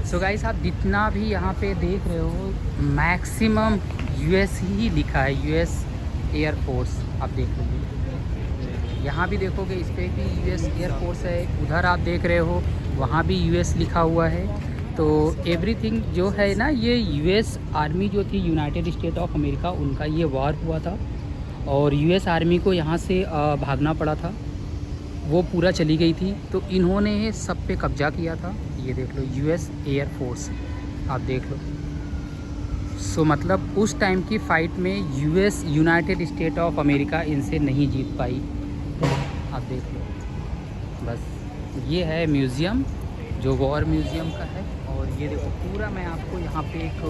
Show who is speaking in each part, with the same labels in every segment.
Speaker 1: So guys, आप जितना भी यहाँ पे देख रहे हो मैक्सिमम यूएस ही लिखा है, यूएस एयरफोर्स। आप देख लो, यहाँ भी देखोगे इस पर भी यूएस एयरफोर्स है। उधर आप देख रहे हो वहाँ भी यूएस लिखा हुआ है। तो एवरीथिंग जो है ना, ये यूएस आर्मी जो थी, यूनाइटेड स्टेट ऑफ अमेरिका, उनका ये वार हुआ था और यूएस आर्मी को यहाँ से भागना पड़ा था। वो पूरा चली गई थी तो इन्होंने सब पे कब्जा किया था। ये देख लो यूएस एयरफोर्स, आप देख लो। सो मतलब उस टाइम की फ़ाइट में US, United state of America, इनसे नहीं जीत पाई। आप देख लो। बस ये है म्यूज़ियम जो वॉर म्यूज़ियम का है। और ये देखो पूरा मैं आपको यहाँ पे एक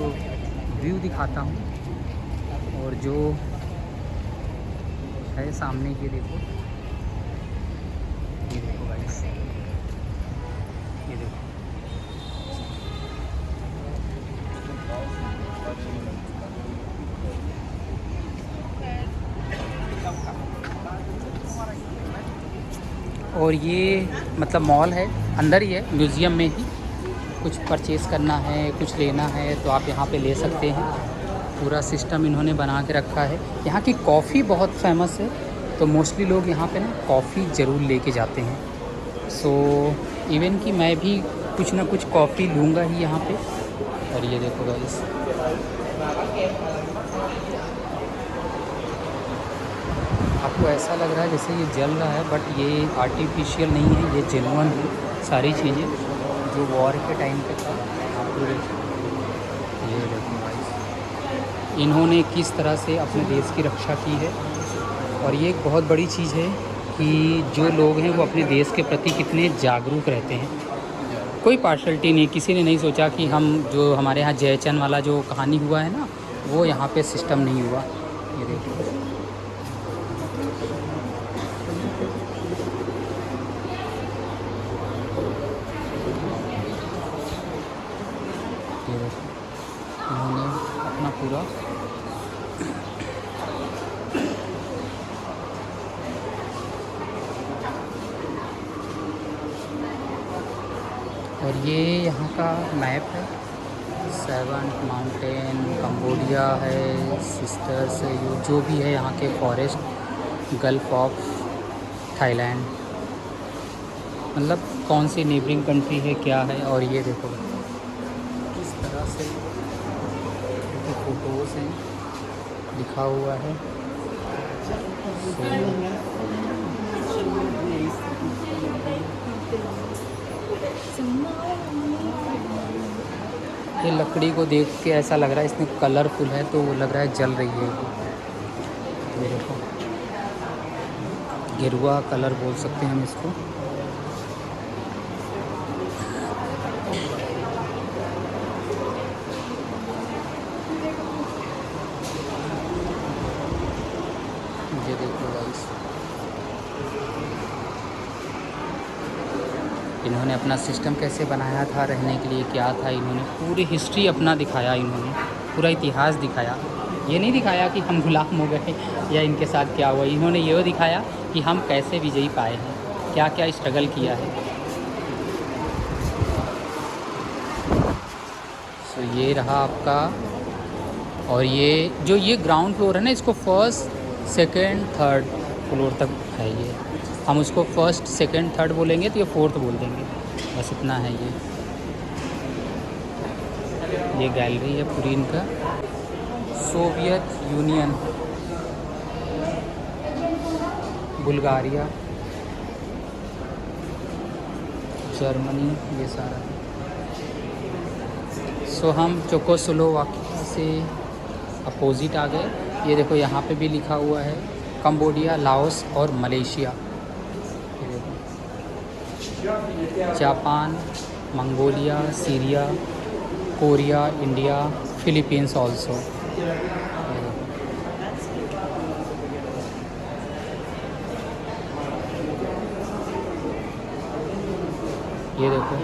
Speaker 1: व्यू दिखाता हूँ। और जो है सामने, ये देखो, ये देखो गाइस, ये देखो। और ये मतलब मॉल है, अंदर ही है, म्यूज़ियम में ही। कुछ परचेज़ करना है, कुछ लेना है तो आप यहाँ पे ले सकते हैं। पूरा सिस्टम इन्होंने बना के रखा है। यहाँ की कॉफ़ी बहुत फेमस है तो मोस्टली लोग यहाँ पे ना कॉफ़ी ज़रूर लेके जाते हैं। सो इवन कि मैं भी कुछ ना कुछ कॉफ़ी लूँगा ही यहाँ पे। और ये देखो गाइस, आपको ऐसा लग रहा है जैसे ये जल रहा है, बट ये आर्टिफिशियल नहीं है, ये जेन्युइन है सारी चीज़ें जो वॉर के टाइम पे था। आप लोग ये देखो गाइस, इन्होंने किस तरह से अपने देश की रक्षा की है। और ये एक बहुत बड़ी चीज़ है कि जो लोग हैं वो अपने देश के प्रति कितने जागरूक रहते हैं। कोई पार्शलिटी नहीं, किसी ने नहीं सोचा कि हम, जो हमारे यहाँ जयचंद वाला जो कहानी हुआ है ना, वो यहाँ पे सिस्टम नहीं हुआ। ये देखो, ये देखो, उन्होंने अपना पूरा और ये यहाँ का मैप है। 7 माउंटेन, कंबोडिया है, सिस्टर्स है, जो भी है यहाँ के फॉरेस्ट, गल्फ ऑफ थाईलैंड, मतलब कौन सी नेबरिंग कंट्री है, क्या है। और ये देखो किस तरह से फ़ोटोज़ हैं, लिखा हुआ है। ये लकड़ी को देख के ऐसा लग रहा है इसमें कलरफुल है तो लग रहा है जल रही है। ये देखो, गेरुआ कलर बोल सकते हैं हम इसको। ये देखो गाइस, इन्होंने अपना सिस्टम कैसे बनाया था रहने के लिए, क्या था, इन्होंने पूरी हिस्ट्री अपना दिखाया, इन्होंने पूरा इतिहास दिखाया। ये नहीं दिखाया कि हम गुलाम हो गए या इनके साथ क्या हुआ, इन्होंने ये दिखाया कि हम कैसे विजयी पाए हैं, क्या क्या स्ट्रगल किया है। सो ये रहा आपका। और ये ग्राउंड फ्लोर है ना, इसको फर्स्ट सेकंड थर्ड फ्लोर तक है ये। हम उसको फर्स्ट सेकंड थर्ड बोलेंगे तो ये फोर्थ बोल देंगे, बस इतना है। ये गैलरी है पूरी इनका। सोवियत यूनियन, बुल्गारिया, जर्मनी, ये सारा। सो हम चेकोस्लोवाकिया से अपोजिट आ गए। ये देखो यहाँ पे भी लिखा हुआ है कंबोडिया, लाओस और Malaysia. Japan, Mongolia, Syria, Korea, India, Philippines also. ये देखो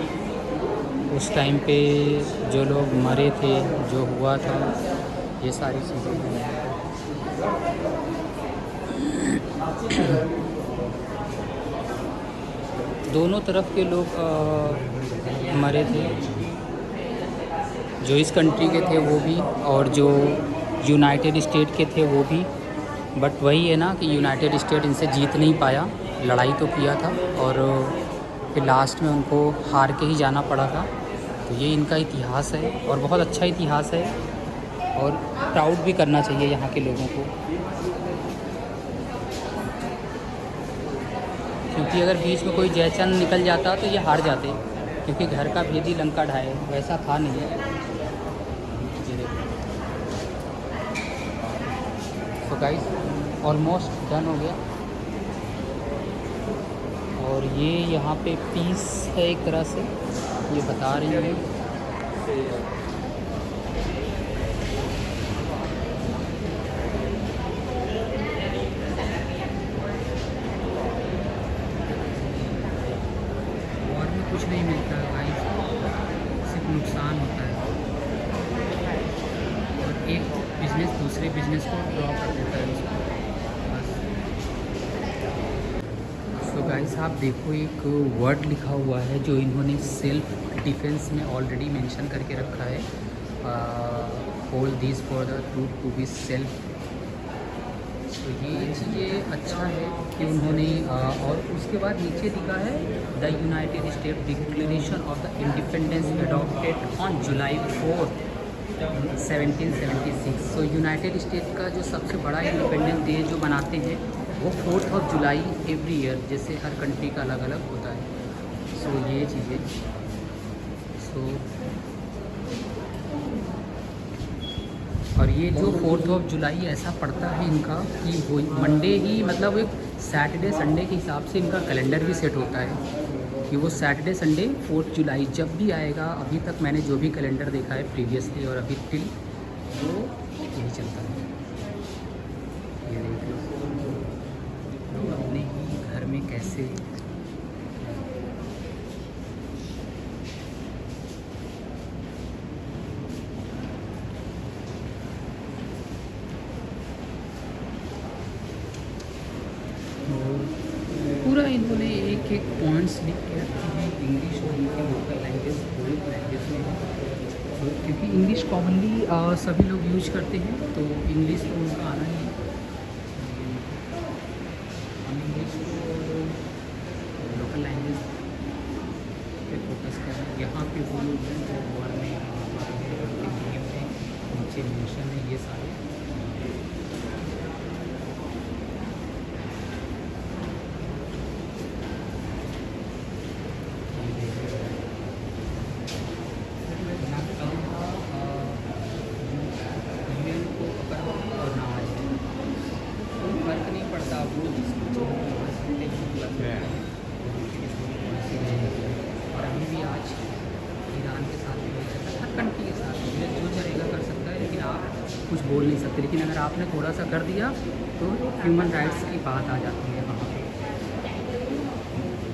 Speaker 1: उस टाइम पे जो लोग मरे थे, जो हुआ था, ये सारी चीज़ें हैं। दोनों तरफ के लोग मरे थे। जो इस कंट्री के थे वो भी, और जो यूनाइटेड स्टेट के थे वो भी। बट वही है ना कि यूनाइटेड स्टेट इनसे जीत नहीं पाया, लड़ाई तो किया था और फिर लास्ट में उनको हार के ही जाना पड़ा था। तो ये इनका इतिहास है और बहुत अच्छा इतिहास है और प्राउड भी करना चाहिए यहाँ के लोगों को, क्योंकि अगर बीच में कोई जयचंद निकल जाता तो ये हार जाते, क्योंकि घर का भेदी लंका ढाए वैसा था नहीं। तो गाइस ऑलमोस्ट डन हो गया। और ये यहाँ पे पीस है एक तरह से, ये बता रही है। और में कुछ नहीं मिलता है गाइस, सिर्फ नुकसान होता है और एक बिजनेस दूसरे बिजनेस को ड्रॉ कर देता है उसको, बस। तो गाइस आप देखो एक वर्ड लिखा हुआ है जो इन्होंने सेल्फ डिफेंस में ऑलरेडी मेंशन करके रखा है, hold this for the truth to be self. तो ये चीज़ें अच्छा है कि उन्होंने और उसके बाद नीचे लिखा है the United state declaration of the independence adopted on July 4, 1776। So United state का जो सबसे बड़ा इंडिपेंडेंस डे जो मनाते हैं वो 4 जुलाई एवरी ईयर, जैसे हर कंट्री का अलग अलग होता है। सो ये चीज़ें, सो और ये जो 4 जुलाई ऐसा पड़ता है इनका कि वो मंडे ही, मतलब एक सैटरडे संडे के हिसाब से इनका कैलेंडर भी सेट होता है कि वो सैटरडे संडे 4 जुलाई जब भी आएगा। अभी तक मैंने जो भी कैलेंडर देखा है प्रीवियसली और अभी टिल, वो यही चलता है। ये देख लो लोग अपने ही घर में कैसे पूरा इन्होंने एक एक पॉइंट्स लिख के रखे हैं इंग्लिश और इनकी लोकल लैंग्वेज, दोनों लैंग्वेज में। तो क्योंकि इंग्लिश कॉमनली सभी लोग यूज करते हैं तो इंग्लिश तो उनका आना ही है। हम इंग्लिश को लोकल लैंग्वेज पे फोकस कर रहे हैं। यहाँ पे वो लोग हैं जो वर्ड में नीचे मेंशन है ये सारे। और अभी भी आज ईरान के साथ भी हर कंट्री के साथ जो चलेगा कर सकता है, लेकिन आप कुछ बोल नहीं सकते। लेकिन अगर आपने थोड़ा सा कर दिया तो ह्यूमन राइट्स की बात आ जाती है वहाँ पे।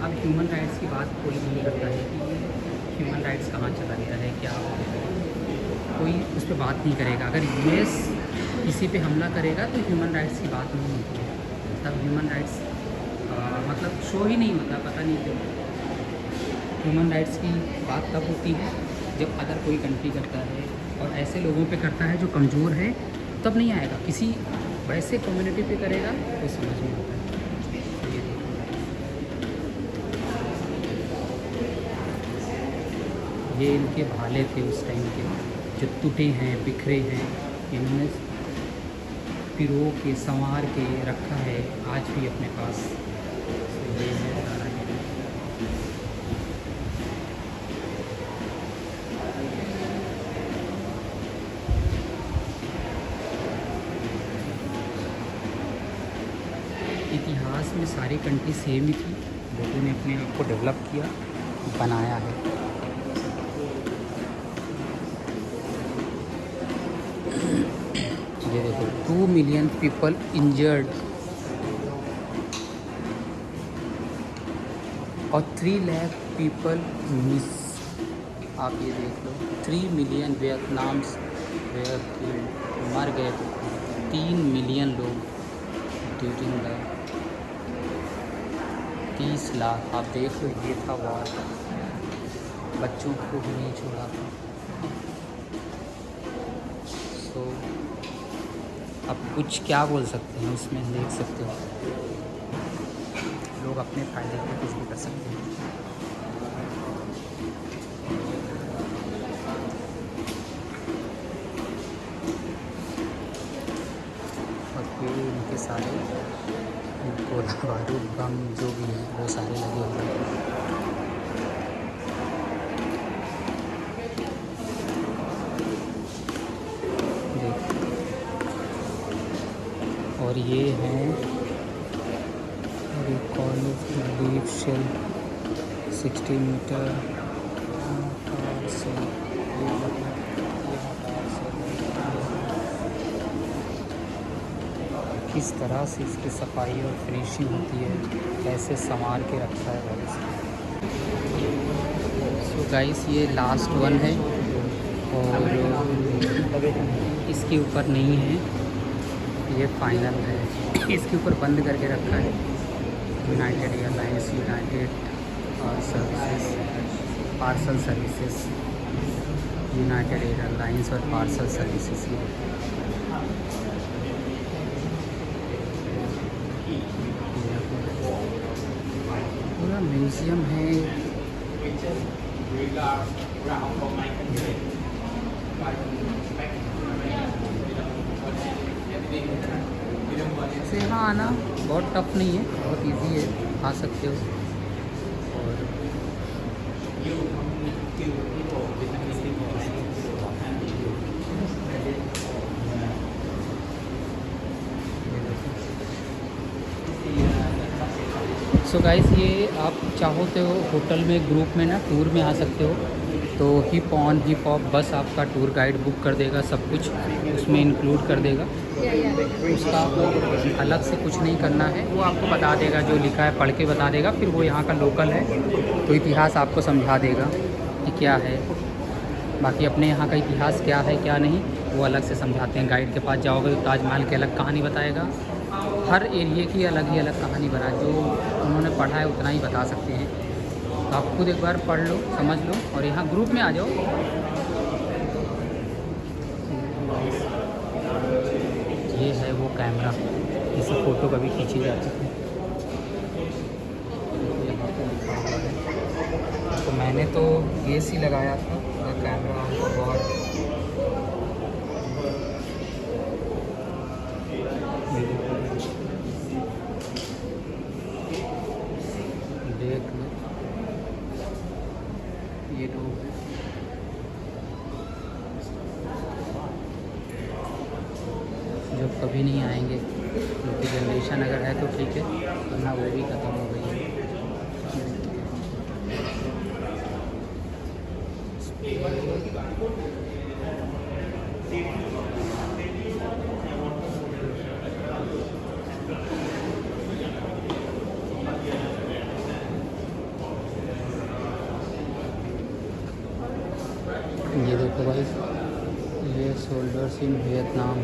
Speaker 1: अब ह्यूमन राइट्स की बात कोई नहीं करता है कि ह्यूमन राइट्स कहाँ चला गया है, क्या कोई उस पर बात नहीं करेगा। अगर यूएस किसी पे हमला करेगा तो ह्यूमन राइट्स की बात नहीं होती है, तब ह्यूमन राइट्स मतलब शो ही नहीं होता, पता नहीं क्यों। ह्यूमन राइट्स की बात तब होती है जब अदर कोई कंट्री करता है और ऐसे लोगों पे करता है जो कमज़ोर है, तब नहीं आएगा। किसी वैसे कम्युनिटी पे करेगा तो समझ में आता है। ये इनके भाले थे उस टाइम के, जो टूटे हैं, बिखरे हैं, इन्होंने पिरो के संवार के रखा है आज भी अपने पास। तो ये है सारा इतिहास में सारी कंट्री सेम ही थी, लोगों ने अपने आप को डेवलप किया, बनाया है। ये देखो 2 मिलियन पीपल इंजर्ड और 3 लाख पीपल मिस। आप ये देख लो 3 मिलियन वियतनाम्स मर गए, 3 मिलियन लोग ड्यूरिंग द 30 लाख। आप देख लो ये था वार, बच्चों को भी नहीं छोड़ा था। तो अब कुछ क्या बोल सकते हैं उसमें, देख सकते हो लोग अपने फ़ायदे के लिए कुछ भी कर सकते हैं। और ये इनके सारे गोला बारूद बम जो भी है वो सारे लगे हुए हैं। और ये हैं कॉलेज डीप शेल 60 मीटर से किस तरह से इसकी सफाई और फिनिशिंग होती है, कैसे संवार के रखा है गाइस। सो गाइस ये लास्ट वन है और इसके ऊपर नहीं है, ये फाइनल है। इसके ऊपर बंद करके रखा है United airlines, United parcel services, United airlines और पार्सल सर्विसेज। पूरा म्यूज़ियम है। से यहाँ आना बहुत टफ नहीं है, बहुत इजी है, आ सकते हो। और सो गाइस ये आप चाहो तो होटल में ग्रुप में ना टूर में आ सकते हो, तो हिप ऑन हिप हॉप बस आपका टूर गाइड बुक कर देगा, सब कुछ उसमें इंक्लूड कर देगा। उसका आपको अलग से कुछ नहीं करना है, वो आपको बता देगा, जो लिखा है पढ़ के बता देगा। फिर वो यहाँ का लोकल है तो इतिहास आपको समझा देगा कि क्या है। बाकी अपने यहाँ का इतिहास क्या है क्या नहीं वो अलग से समझाते हैं। गाइड के पास जाओगे तो ताजमहल की अलग कहानी बताएगा, हर एरिए की अलग ही अलग कहानी बना, जो उन्होंने पढ़ा है उतना ही बता सकते हैं। तो आप खुद एक बार पढ़ लो, समझ लो और यहाँ ग्रुप में आ जाओ। ये है वो कैमरा, इससे फ़ोटो कभी खींची जाती है। यहाँ पे लिखा हुआ है, तो मैंने तो ये सी लगाया था कैमरा बहुत। देख लो ये लोग जो कभी नहीं आएंगे, क्योंकि जनरेशन अगर है तो ठीक है, वरना वो भी ख़त्म हो गई है। ये देखो भाई, ये सोल्जर्स इन वियतनाम।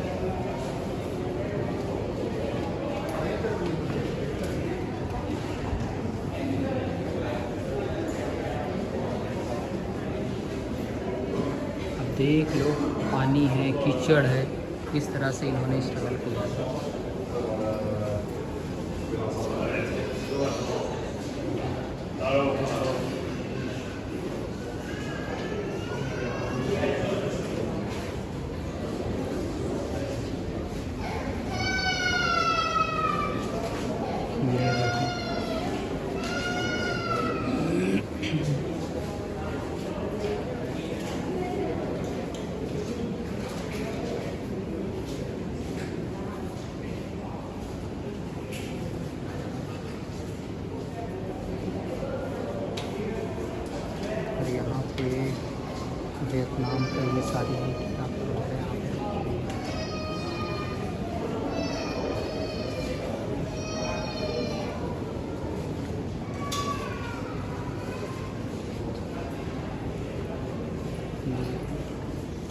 Speaker 1: अब देख लो, पानी है, कीचड़ है, किस तरह से इन्होंने स्ट्रगल किया है। और यहाँ पे वियतनाम का ये सारी किताब है यहाँ पे।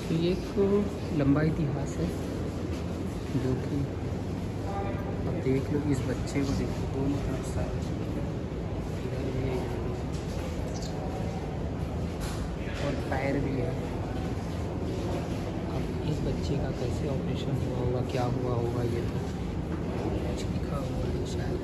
Speaker 1: तो ये एक लंबा इतिहास है जो कि अब देख लो, इस बच्चे को देखो, दोनों तरफ से और पैर भी है। अब इस बच्चे बच्चे का कैसे ऑपरेशन हुआ होगा, क्या हुआ होगा, ये तो कुछ लिखा हुआ है शायद।